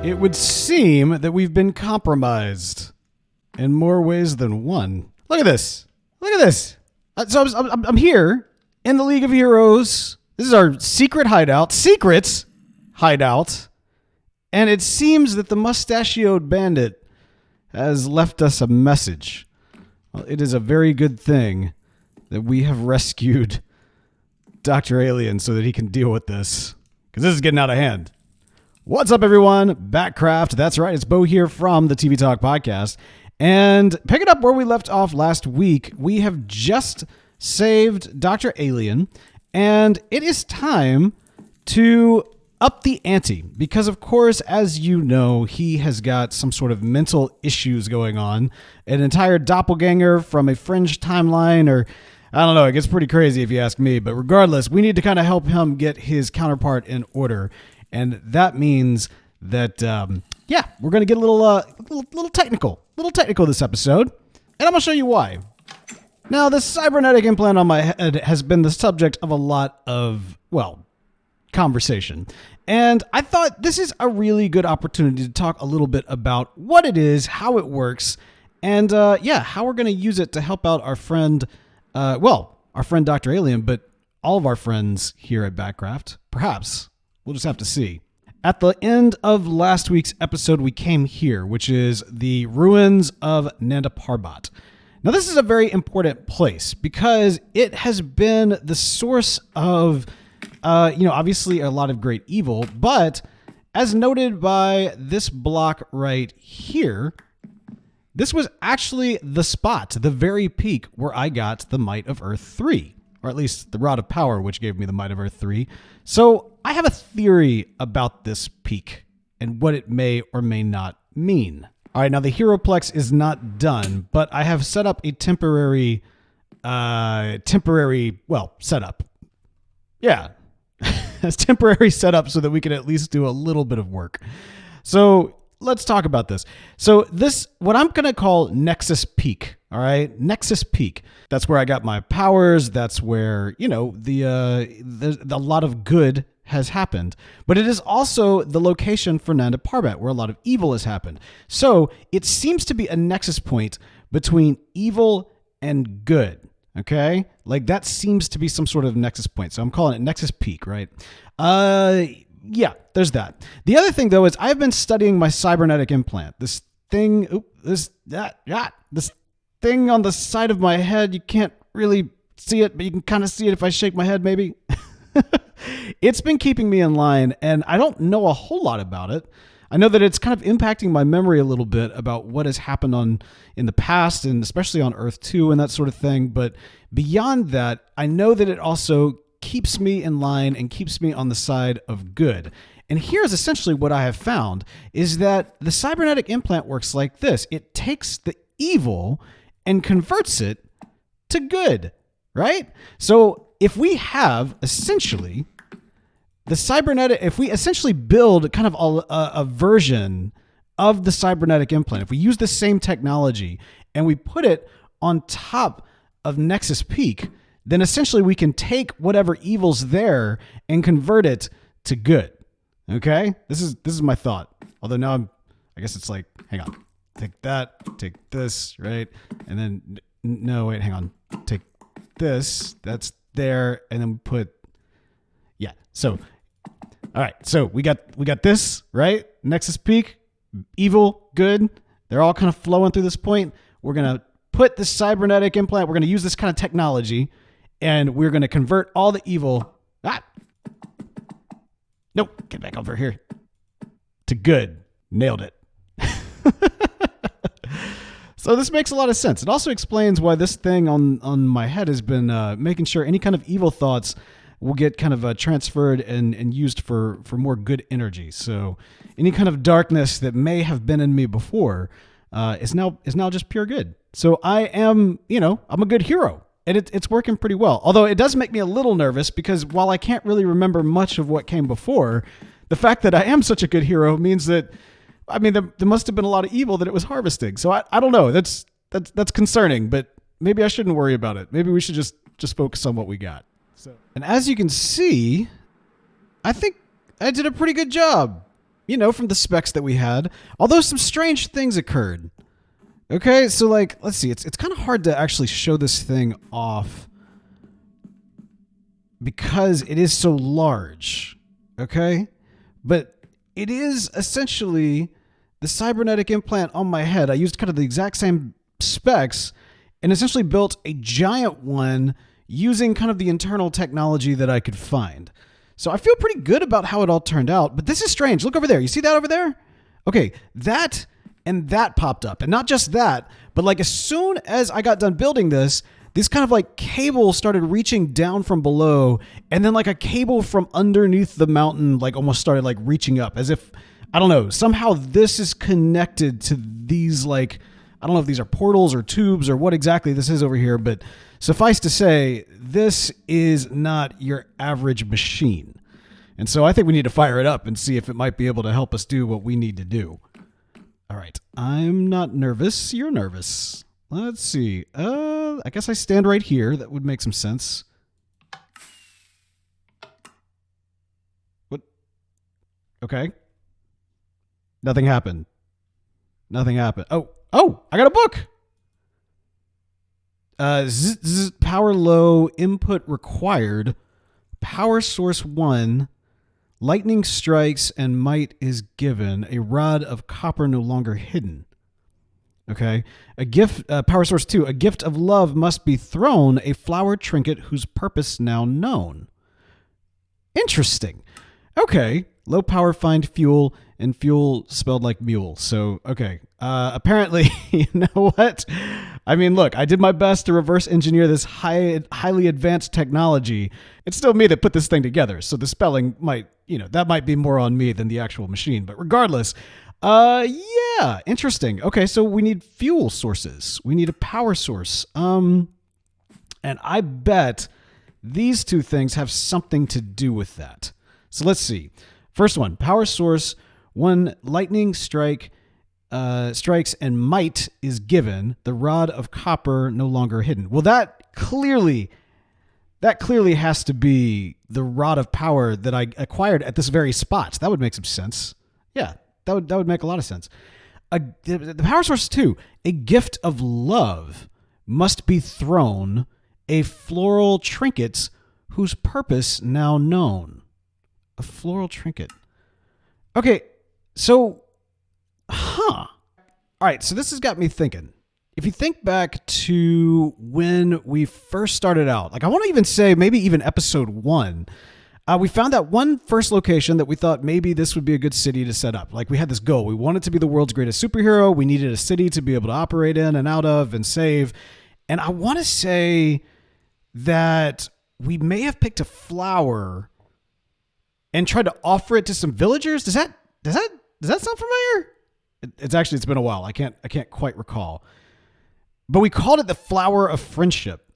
It would seem that we've been compromised in more ways than one. Look at this. Look at this. So I'm here in the League of Heroes. This is our secret hideout. Secrets hideout. And it seems that the mustachioed bandit has left us a message. Well, it is a very good thing that we have rescued Dr. Alien so that he can deal with this, because this is getting out of hand. What's up, everyone? BATCRAFT. That's right. It's Bo here from the TV Talk Podcast. And picking up where we left off last week, we have just saved Dr. Alien, and it is time to up the ante because, of course, as you know, he has got some sort of mental issues going on, an entire doppelganger from a fringe timeline, or I don't know, it gets pretty crazy if you ask me, but regardless, we need to kind of help him get his counterpart in order, and that means that, we're going to get a little technical this episode, and I'm going to show you why. Now, the cybernetic implant on my head has been the subject of a lot of, conversation. And I thought this is a really good opportunity to talk a little bit about what it is, how it works, and how we're going to use it to help out our friend, our friend Dr. Alien, but all of our friends here at BATCRAFT. Perhaps. We'll just have to see. At the end of last week's episode, we came here, which is the ruins of Nanda Parbat. Now, this is a very important place because it has been the source of obviously a lot of great evil, but as noted by this block right here, this was actually the spot, the very peak where I got the Might of Earth 3, or at least the Rod of Power, which gave me the Might of Earth 3. So I have a theory about this peak and what it may or may not mean. All right, now the Heroplex is not done, but I have set up a temporary setup. Yeah. As temporary setup so that we can at least do a little bit of work. So let's talk about this. So this, what I'm going to call Nexus Peak. All right. Nexus Peak. That's where I got my powers. That's where, a lot of good has happened, but it is also the location for Nanda Parbat where a lot of evil has happened. So it seems to be a nexus point between evil and good. Okay, like that seems to be some sort of nexus point. So I'm calling it Nexus Peak, right? There's that. The other thing though is I've been studying my cybernetic implant. This thing on the side of my head. You can't really see it, but you can kind of see it if I shake my head, maybe. It's been keeping me in line, and I don't know a whole lot about it. I know that it's kind of impacting my memory a little bit about what has happened in the past, and especially on Earth 2 and that sort of thing. But beyond that, I know that it also keeps me in line and keeps me on the side of good. And here's essentially what I have found is that the cybernetic implant works like this. It takes the evil and converts it to good, right? So if we have essentially if we essentially build kind of a version of the cybernetic implant, if we use the same technology and we put it on top of Nexus Peak, then essentially we can take whatever evil's there and convert it to good. Okay? This is my thought. Although now I guess it's like, hang on. Take that, take this, right? And then, no, wait, hang on. Take this, that's there, and then put, so, all right, so we got this, right? Nexus Peak, evil, good. They're all kind of flowing through this point. We're going to put the cybernetic implant, we're going to use this kind of technology, and we're going to convert all the evil, nope, get back over here, to good. Nailed it. So this makes a lot of sense. It also explains why this thing on my head has been making sure any kind of evil thoughts will get kind of transferred and used for more good energy. So any kind of darkness that may have been in me before is now just pure good. So I am, I'm a good hero, and it's working pretty well. Although it does make me a little nervous because while I can't really remember much of what came before, the fact that I am such a good hero means that, there must have been a lot of evil that it was harvesting. So I don't know. That's concerning, but maybe I shouldn't worry about it. Maybe we should just focus on what we got. So, and as you can see, I think I did a pretty good job you know, from the specs that we had. Although some strange things occurred. Okay, so like, let's see. It's kind of hard to actually show this thing off because it is so large. Okay? But it is essentially the cybernetic implant on my head. I used kind of the exact same specs and essentially built a giant one using kind of the internal technology that I could find. So I feel pretty good about how it all turned out, but this is strange. Look over there. You see that over there? Okay, that and that popped up. And not just that, but like as soon as I got done building this kind of like cable started reaching down from below, and then like a cable from underneath the mountain like almost started like reaching up as if, I don't know, somehow this is connected to these like, I don't know if these are portals or tubes or what exactly this is over here, but suffice to say, this is not your average machine. And so I think we need to fire it up and see if it might be able to help us do what we need to do. All right. I'm not nervous. You're nervous. Let's see. I guess I stand right here. That would make some sense. What? Okay. Nothing happened. Nothing happened. Oh, I got a book. Power low, input required. Power source 1. Lightning strikes and might is given. A rod of copper no longer hidden. Okay. A gift, power source 2. A gift of love must be thrown. A flower trinket whose purpose now known. Interesting. Okay. Low power find fuel, and fuel spelled like mule. So, okay. Apparently, you know what? I mean, look, I did my best to reverse engineer this highly advanced technology. It's still me that put this thing together. So the spelling might, you know, that might be more on me than the actual machine. But regardless, yeah, interesting. Okay, so we need fuel sources. We need a power source. And I bet these two things have something to do with that. So let's see. First one, power source 1, lightning strikes and might is given. The rod of copper no longer hidden. Well, that clearly has to be the rod of power that I acquired at this very spot. That would make some sense. Yeah, that would make a lot of sense. The power source 2, a gift of love must be thrown. A floral trinket whose purpose now known. A floral trinket. Okay, so, All right, so this has got me thinking. If you think back to when we first started out, like I want to even say maybe even episode 1, we found that one first location that we thought maybe this would be a good city to set up. Like we had this goal. We wanted to be the world's greatest superhero. We needed a city to be able to operate in and out of and save. And I want to say that we may have picked a flower and tried to offer it to some villagers. Does that sound familiar? It's been a while. I can't quite recall. But we called it the Flower of Friendship.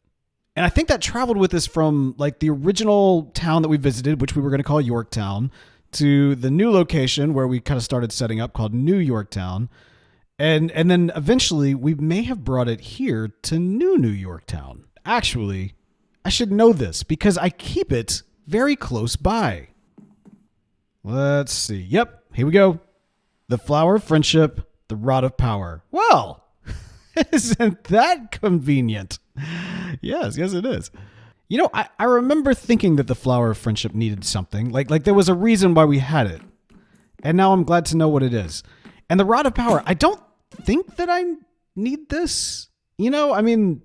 And I think that traveled with us from like the original town that we visited, which we were going to call Yorktown, to the new location where we kind of started setting up called New Yorktown. And then eventually we may have brought it here to New Yorktown. Actually, I should know this because I keep it very close by. Let's see. Yep, here we go. The Flower of Friendship, the Rod of Power. Well, isn't that convenient? Yes, it is. You know, I remember thinking that the Flower of Friendship needed something. Like there was a reason why we had it. And now I'm glad to know what it is. And the Rod of Power, I don't think that I need this. You know, I mean,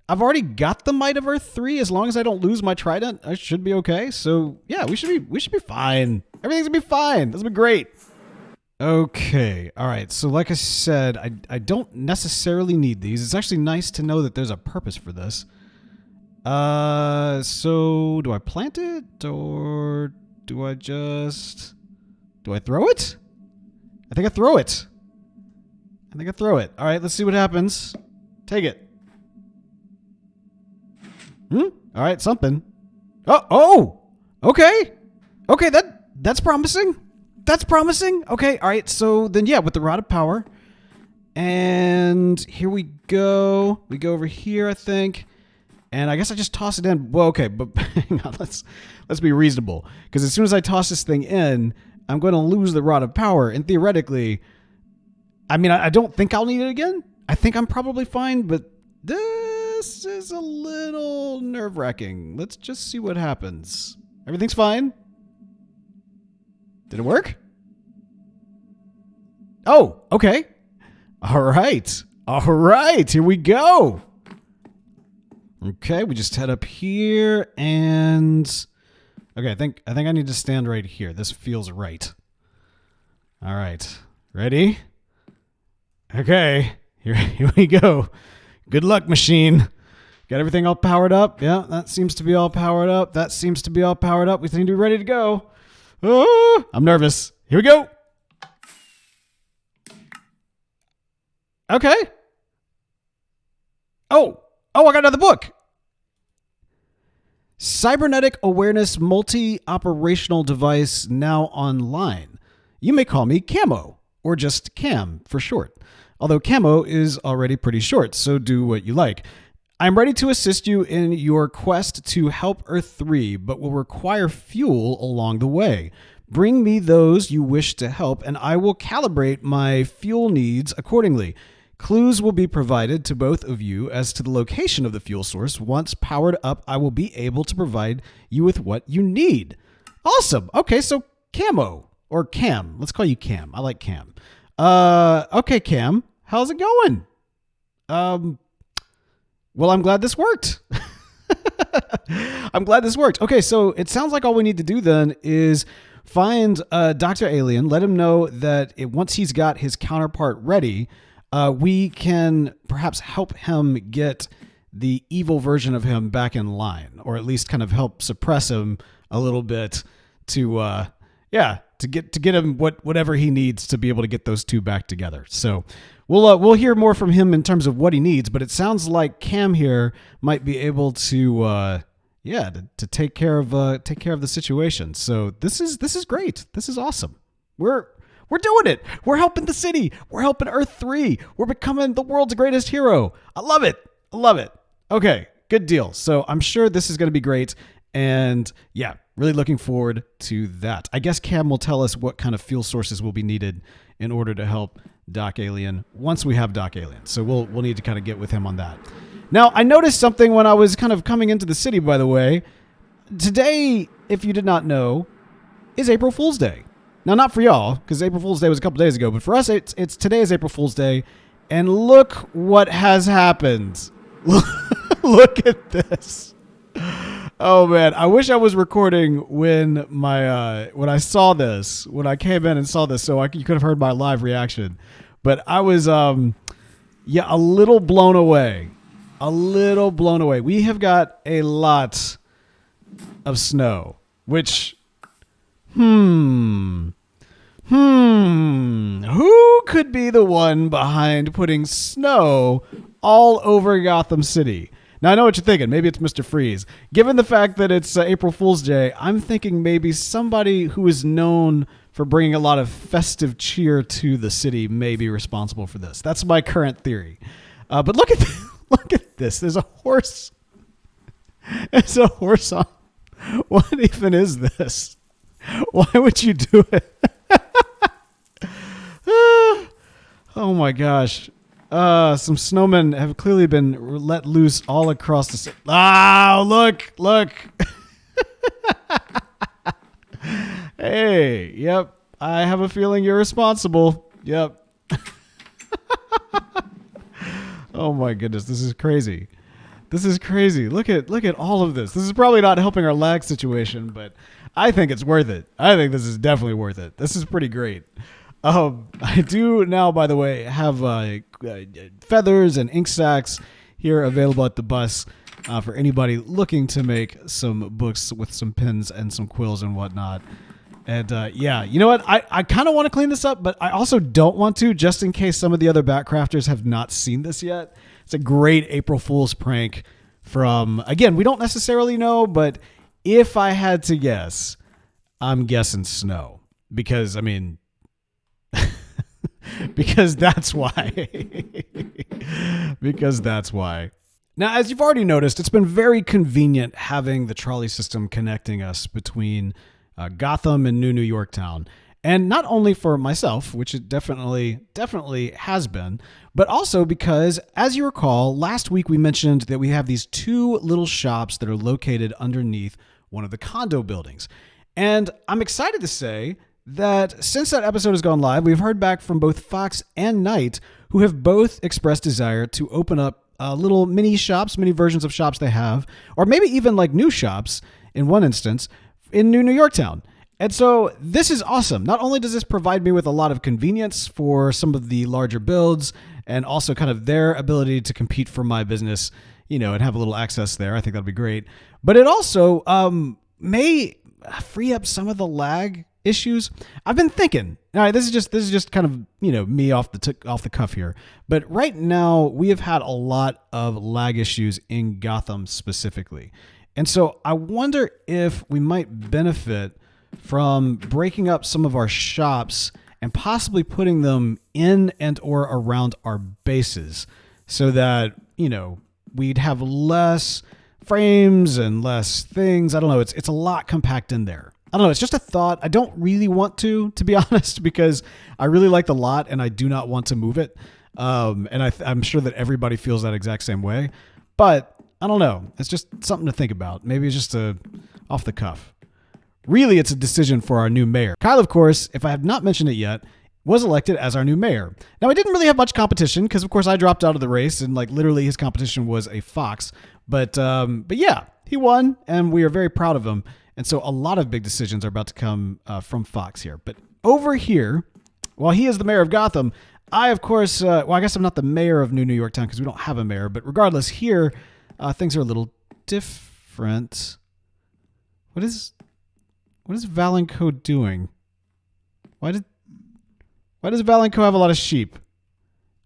I've already got the Might of Earth 3. As long as I don't lose my trident, I should be okay. So yeah, we should be fine. Everything's gonna be fine. This will be great. Okay. All right. So like I said, I don't necessarily need these. It's actually nice to know that there's a purpose for this. So do I plant it or do I throw it? I think I throw it. All right. Let's see what happens. Take it. All right. Something. Oh, okay. Okay. That's promising. Okay. All right. So then, yeah, with the Rod of Power. And here we go. We go over here, I think. And I guess I just toss it in. Well, okay, but hang on. Let's be reasonable. Because as soon as I toss this thing in, I'm going to lose the rod of power. And theoretically, I mean, I don't think I'll need it again. I think I'm probably fine, but this is a little nerve-wracking. Let's just see what happens. Everything's fine. Did it work? Oh, okay. All right. All right. Here we go. Okay, we just head up here and... Okay, I think I need to stand right here. This feels right. All right. Ready? Okay. Here we go. Good luck, machine. Got everything all powered up? Yeah, that seems to be all powered up. That seems to be all powered up. We seem to be ready to go. Oh, I'm nervous. Here we go. Okay. Oh, I got another book. Cybernetic Awareness Multi-Operational Device now online. You may call me Camo, or just Cam for short. Although Camo is already pretty short, so do what you like. I'm ready to assist you in your quest to help Earth 3, but will require fuel along the way. Bring me those you wish to help, and I will calibrate my fuel needs accordingly. Clues will be provided to both of you as to the location of the fuel source. Once powered up, I will be able to provide you with what you need. Awesome. Okay, so Camo, or Cam. Let's call you Cam. I like Cam. Okay, Cam. How's it going? Well, I'm glad this worked. I'm glad this worked. Okay, so it sounds like all we need to do then is find Dr. Alien, let him know that once he's got his counterpart ready, we can perhaps help him get the evil version of him back in line, or at least kind of help suppress him a little bit to get him whatever he needs to be able to get those two back together. So we'll hear more from him in terms of what he needs, but it sounds like Cam here might be able to take care of the situation. So this is great. This is awesome. We're doing it. We're helping the city. We're helping Earth 3. We're becoming the world's greatest hero. I love it. I love it. Okay, good deal. So I'm sure this is going to be great. And yeah, really looking forward to that. I guess Cam will tell us what kind of fuel sources will be needed in order to help Doc Alien once we have Doc Alien. So we'll need to kind of get with him on that. Now, I noticed something when I was kind of coming into the city, by the way. Today, if you did not know, is April Fool's Day. Now, not for y'all, because April Fool's Day was a couple days ago, but for us, it's today is April Fool's Day, and look what has happened. Look at this. Oh man, I wish I was recording when I saw this, when I came in and saw this, so you could have heard my live reaction. But I was a little blown away. A little blown away. We have got a lot of snow, which who could be the one behind putting snow all over Gotham City? Now, I know what you're thinking. Maybe it's Mr. Freeze. Given the fact that it's April Fool's Day, I'm thinking maybe somebody who is known for bringing a lot of festive cheer to the city may be responsible for this. That's my current theory. But look at look at this. There's a horse. There's a horse on. What even is this? Why would you do it? Oh my gosh. Some snowmen have clearly been let loose all across the city. Oh, look. Hey, yep. I have a feeling you're responsible. Yep. Oh my goodness, this is crazy. This is crazy. Look at all of this. This is probably not helping our lag situation, but I think it's worth it. I think this is definitely worth it. This is pretty great. I do now, by the way, have feathers and ink sacks here available at the bus for anybody looking to make some books with some pens and some quills and whatnot. And you know what? I kind of want to clean this up, but I also don't want to, just in case some of the other Batcrafters have not seen this yet. It's a great April Fool's prank from, again, we don't necessarily know, but if I had to guess, I'm guessing snow. Because, I mean, because that's why. Because that's why. Now, as you've already noticed, it's been very convenient having the trolley system connecting us between Gotham and New York Town. And not only for myself, which it definitely has been, but also because, as you recall, last week we mentioned that we have these two little shops that are located underneath one of the condo buildings. And I'm excited to say that since that episode has gone live, we've heard back from both Fox and Knight, who have both expressed desire to open up little mini shops, mini versions of shops they have, or maybe even like new shops in one instance in New Yorktown. And so this is awesome. Not only does this provide me with a lot of convenience for some of the larger builds and also kind of their ability to compete for my business, and have a little access there. I think that'd be great. But it also may free up some of the lag issues. I've been thinking. All right, this is just kind of me off the cuff here. But right now we have had a lot of lag issues in Gotham specifically, and so I wonder if we might benefit from breaking up some of our shops and possibly putting them in and or around our bases, so that we'd have less frames and less things. I don't know. It's a lot compact in there. I don't know. It's just a thought. I don't really want to be honest, because I really like the lot and I do not want to move it. And I'm sure that everybody feels that exact same way. But I don't know. It's just something to think about. Maybe it's just off the cuff. Really, it's a decision for our new mayor. Kyle, of course, if I have not mentioned it yet, was elected as our new mayor. Now, I didn't really have much competition because, of course, I dropped out of the race and literally his competition was a Fox. But yeah, he won and we are very proud of him. And so a lot of big decisions are about to come from Fox here. But over here, while he is the mayor of Gotham, I, of course, I guess I'm not the mayor of New Yorktown because we don't have a mayor. But regardless, here, things are a little different. What is Valenco doing? Why does Valenco have a lot of sheep?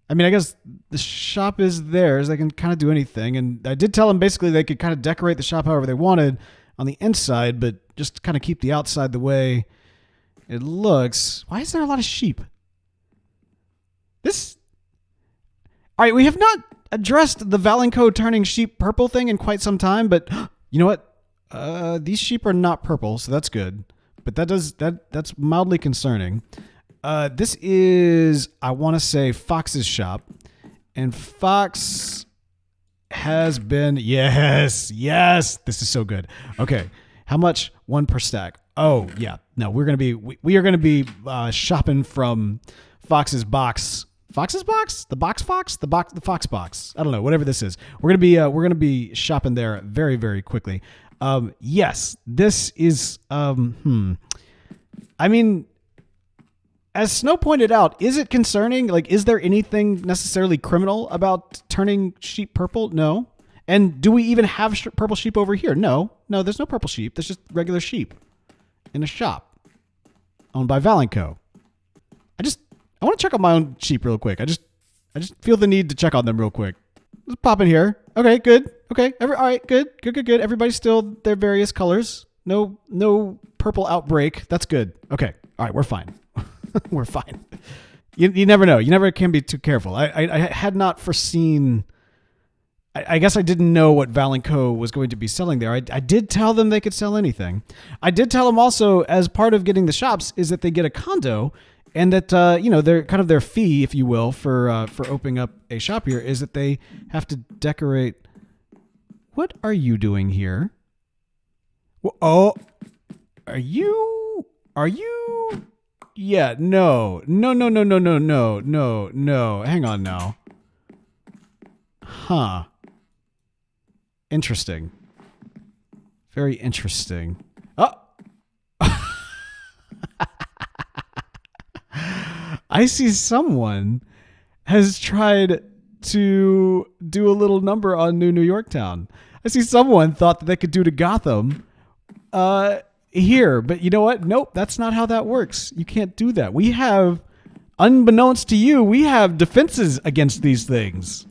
I mean, I guess the shop is theirs. They can kind of do anything. And I did tell them basically they could kind of decorate the shop however they wanted on the inside, but just kind of keep the outside the way it looks. Why is there a lot of sheep? All right, we have not addressed the Valenco turning sheep purple thing in quite some time, but you know what? These sheep are not purple, so that's good. But that's mildly concerning. This is, I want to say, Fox's shop. And Fox has been, yes, this is so good. Okay, how much? 1 per stack. Oh, yeah. No, we are going to be shopping from Fox's box. Fox's box? The box Fox? The Fox box. I don't know, whatever this is. We're going to be shopping there very, very quickly. Yes, this is, I mean, as Snow pointed out, is it concerning? Is there anything necessarily criminal about turning sheep purple? No. And do we even have purple sheep over here? No, there's no purple sheep. There's just regular sheep in a shop owned by Valenco. I want to check on my own sheep real quick. I just feel the need to check on them real quick. Let's pop in here. Okay, good. Okay, all right, good. Everybody's still their various colors. No purple outbreak. That's good. Okay, all right, we're fine. We're fine. You never know. You never can be too careful. I had not foreseen. I guess I didn't know what Valenco was going to be selling there. I did tell them they could sell anything. I did tell them also, as part of getting the shops, is that they get a condo, and that they're kind of their fee, if you will, for opening up a shop here is that they have to decorate. What are you doing here? Oh, are you? Yeah, no. Hang on now. Huh. Interesting. Very interesting. Oh. I see someone has tried to do a little number on New Yorktown. I see someone thought that they could do to Gotham here, but you know what? Nope, that's not how that works. You can't do that. We have, unbeknownst to you, we have defenses against these things.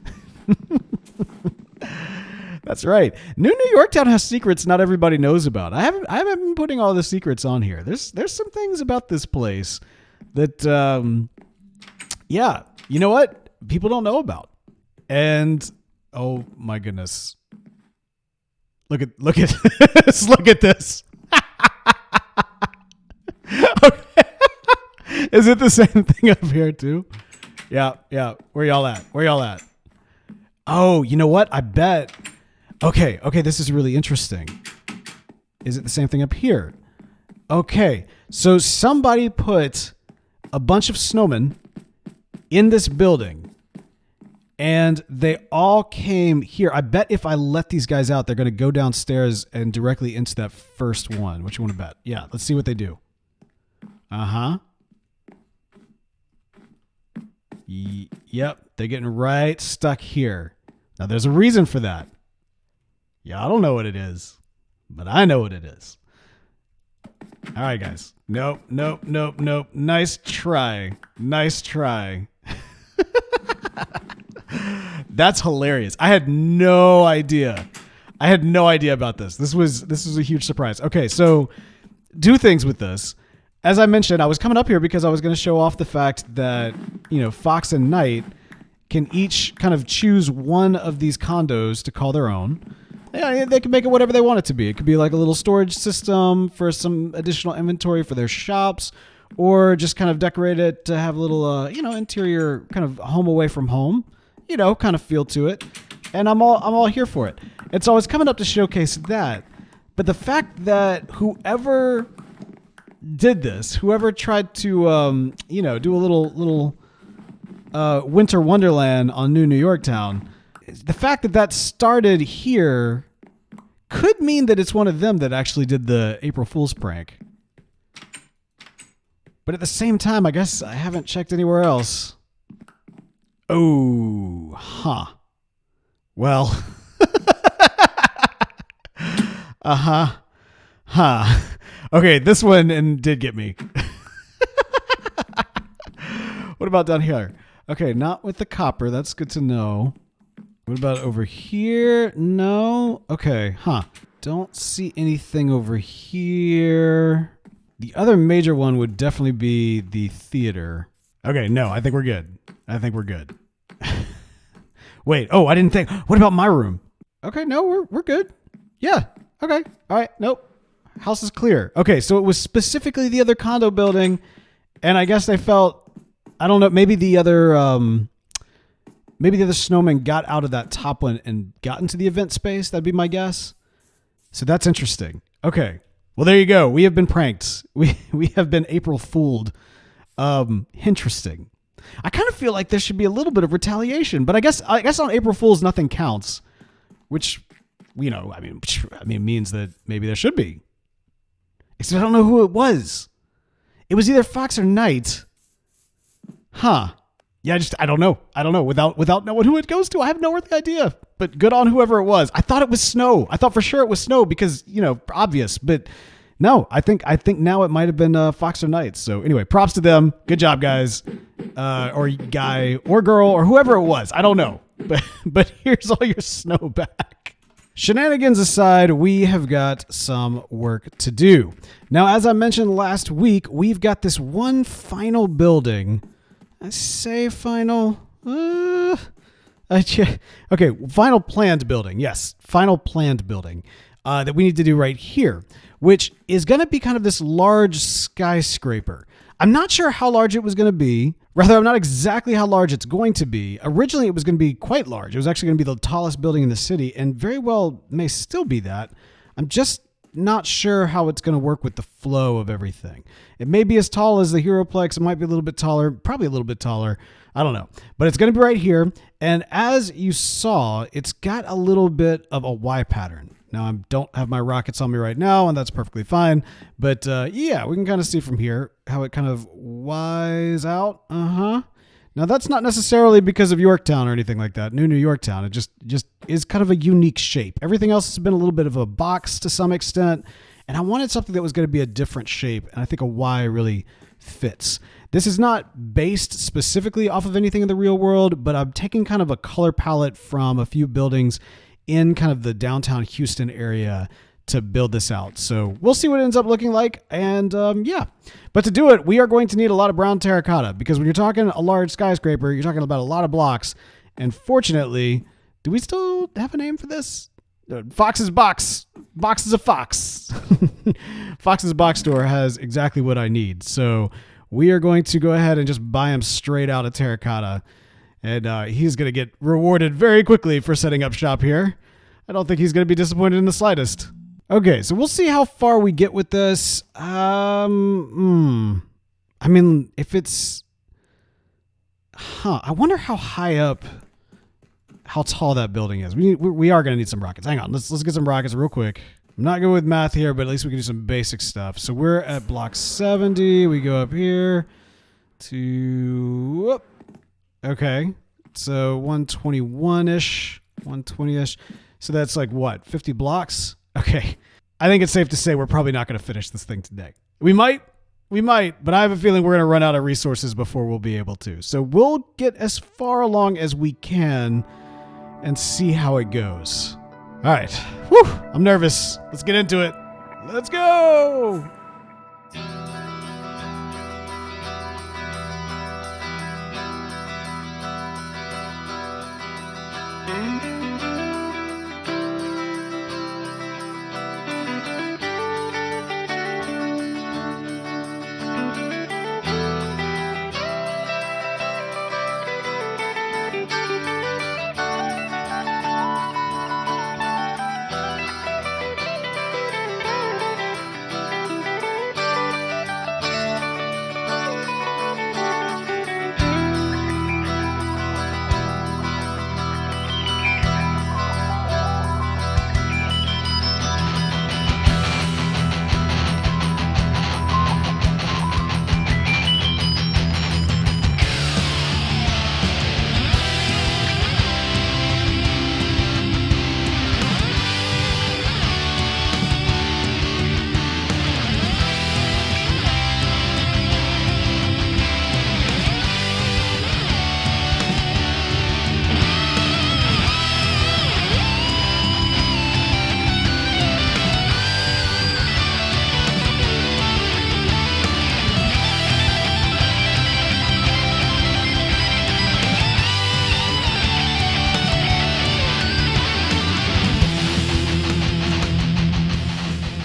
That's right. New Yorktown has secrets not everybody knows about. I haven't been putting all the secrets on here. There's some things about this place that yeah, you know what? People don't know about. And oh my goodness. Look at this. Look at this. Okay. Is it the same thing up here too? Yeah, yeah. Where y'all at? Where y'all at? Oh, you know what? I bet. Okay, this is really interesting. Is it the same thing up here? Okay, so somebody put a bunch of snowmen in this building, and they all came here. I bet if I let these guys out, they're going to go downstairs and directly into that first one. What you want to bet? Yeah, let's see what they do. Uh-huh. Yep, they're getting right stuck here. Now, there's a reason for that. Yeah, I don't know what it is, but I know what it is. All right, guys. Nope. Nice try. That's hilarious. I had no idea about this. This was a huge surprise. Okay, so do things with this. As I mentioned, I was coming up here because I was going to show off the fact that, Fox and Knight can each kind of choose one of these condos to call their own. Yeah, they can make it whatever they want it to be. It could be like a little storage system for some additional inventory for their shops, or just kind of decorate it to have a little, interior kind of home away from home, kind of feel to it. And I'm all here for it. And so I was coming up to showcase that. But the fact that whoever did this, whoever tried to, do a little winter wonderland on New York Town, the fact that started here could mean that it's one of them that actually did the April Fool's prank. But at the same time, I guess I haven't checked anywhere else. Oh, huh. Well, huh. Okay, this one did get me. What about down here? Okay, not with the copper. That's good to know. What about over here? No. Okay, huh. Don't see anything over here. The other major one would definitely be the theater. Okay, no, I think we're good. Wait, I didn't think. What about my room? Okay, no, we're good. Yeah, okay. All right, nope. House is clear. Okay, so it was specifically the other condo building, and I guess they felt, I don't know, maybe the other snowman got out of that top one and got into the event space. That'd be my guess. So that's interesting. Okay. Well, there you go. We have been pranked. We have been April fooled. Interesting. I kind of feel like there should be a little bit of retaliation, but I guess on April Fools nothing counts, which means that maybe there should be. Except I don't know who it was. It was either Fox or Knight. Huh. Yeah, I don't know. Without knowing who it goes to, I have no earthly idea. But good on whoever it was. I thought it was snow. I thought for sure it was snow because, obvious. But no, I think now it might have been Fox or Knight. So anyway, props to them. Good job, guys. Or guy or girl or whoever it was. I don't know. But here's all your snow back. Shenanigans aside, we have got some work to do. Now, as I mentioned last week, we've got this one final building. I say final. Okay, final planned building. Yes, final planned building that we need to do right here, which is going to be kind of this large skyscraper. I'm not sure how large it was going to be. Rather, I'm not exactly how large it's going to be. Originally, it was going to be quite large. It was actually going to be the tallest building in the city, and very well may still be that. I'm just not sure how it's going to work with the flow of everything. It may be as tall as the Heroplex. It might be a little bit taller, probably a little bit taller. I don't know. But it's going to be right here. And as you saw, it's got a little bit of a Y pattern. Now, I don't have my rockets on me right now, and that's perfectly fine. But yeah, we can kind of see from here how it kind of Y's out. Now, that's not necessarily because of Yorktown or anything like that. New Yorktown. It just is kind of a unique shape. Everything else has been a little bit of a box to some extent. And I wanted something that was going to be a different shape. And I think a Y really fits. This is not based specifically off of anything in the real world, but I'm taking kind of a color palette from a few buildings in kind of the downtown Houston area to build this out. So we'll see what it ends up looking like. And yeah, but to do it, we are going to need a lot of brown terracotta, because when you're talking a large skyscraper, you're talking about a lot of blocks. And fortunately, do we still have a name for this? Fox's Box. Box is a fox. Fox's Box Store has exactly what I need. So we are going to go ahead and just buy him straight out of terracotta. And he's going to get rewarded very quickly for setting up shop here. I don't think he's going to be disappointed in the slightest. Okay, so we'll see how far we get with this. I mean, if it's... I wonder how high up, how tall that building is. We are going to need some rockets. Hang on, let's get some rockets real quick. I'm not good with math here, but at least we can do some basic stuff. So we're at block 70. We go up here to... Whoop. Okay, so 121-ish, 120-ish. So that's like what, 50 blocks? Okay, I think it's safe to say we're probably not going to finish this thing today. We might, but I have a feeling we're going to run out of resources before we'll be able to. So we'll get as far along as we can and see how it goes. All right, whew, I'm nervous. Let's get into it. Let's go.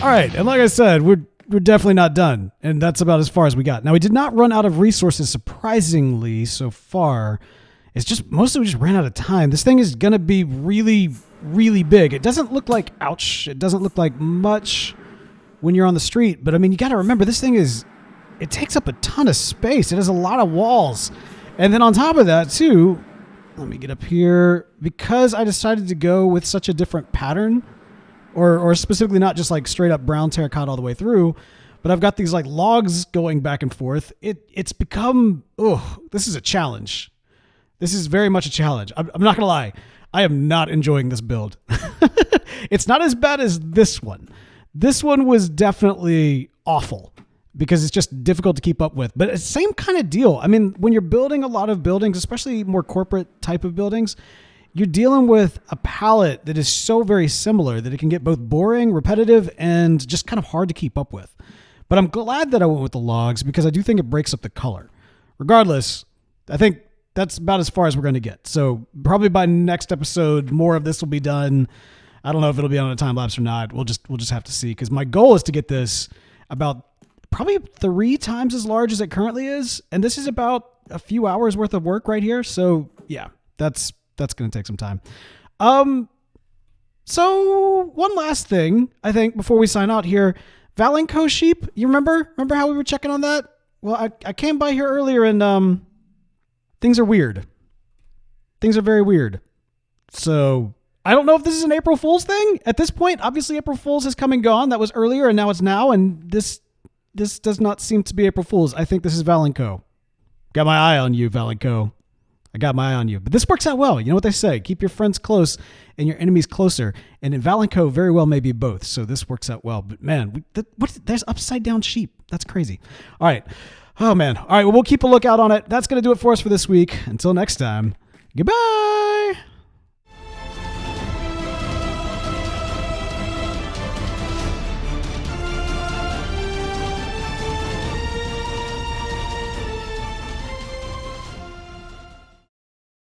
All right, and like I said, we're definitely not done, and that's about as far as we got. Now, we did not run out of resources, surprisingly, so far. It's just, mostly we just ran out of time. This thing is going to be really, really big. It doesn't look like, ouch, it doesn't look like much when you're on the street, but I mean, you got to remember, this thing is, it takes up a ton of space. It has a lot of walls. And then on top of that, too, let me get up here, because I decided to go with such a different pattern, or specifically not just like straight up brown terracotta all the way through, but I've got these like logs going back and forth. It's become, this is a challenge. This is very much a challenge. I'm not going to lie. I am not enjoying this build. It's not as bad as this one. This one was definitely awful because it's just difficult to keep up with, but it's the same kind of deal. I mean, when you're building a lot of buildings, especially more corporate type of buildings, you're dealing with a palette that is so very similar that it can get both boring, repetitive, and just kind of hard to keep up with. But I'm glad that I went with the logs because I do think it breaks up the color. Regardless, I think that's about as far as we're going to get. So probably by next episode, more of this will be done. I don't know if it'll be on a time lapse or not. We'll just have to see, because my goal is to get this about probably 3 times as large as it currently is. And this is about a few hours worth of work right here. So yeah, that's going to take some time. So one last thing, I think, before we sign out here, Valenco sheep, you remember how we were checking on that? Well, I came by here earlier and, things are weird. Things are very weird. So I don't know if this is an April Fool's thing. At this point, obviously April Fool's has come and gone. That was earlier and now it's now. And this does not seem to be April Fool's. I think this is Valenco. Got my eye on you, Valenco. I got my eye on you. But this works out well. You know what they say? Keep your friends close and your enemies closer. And in Valenco, very well may be both. So this works out well. But man, there's upside down sheep. That's crazy. All right. Oh, man. All right. Well, we'll keep a lookout on it. That's going to do it for us for this week. Until next time, goodbye.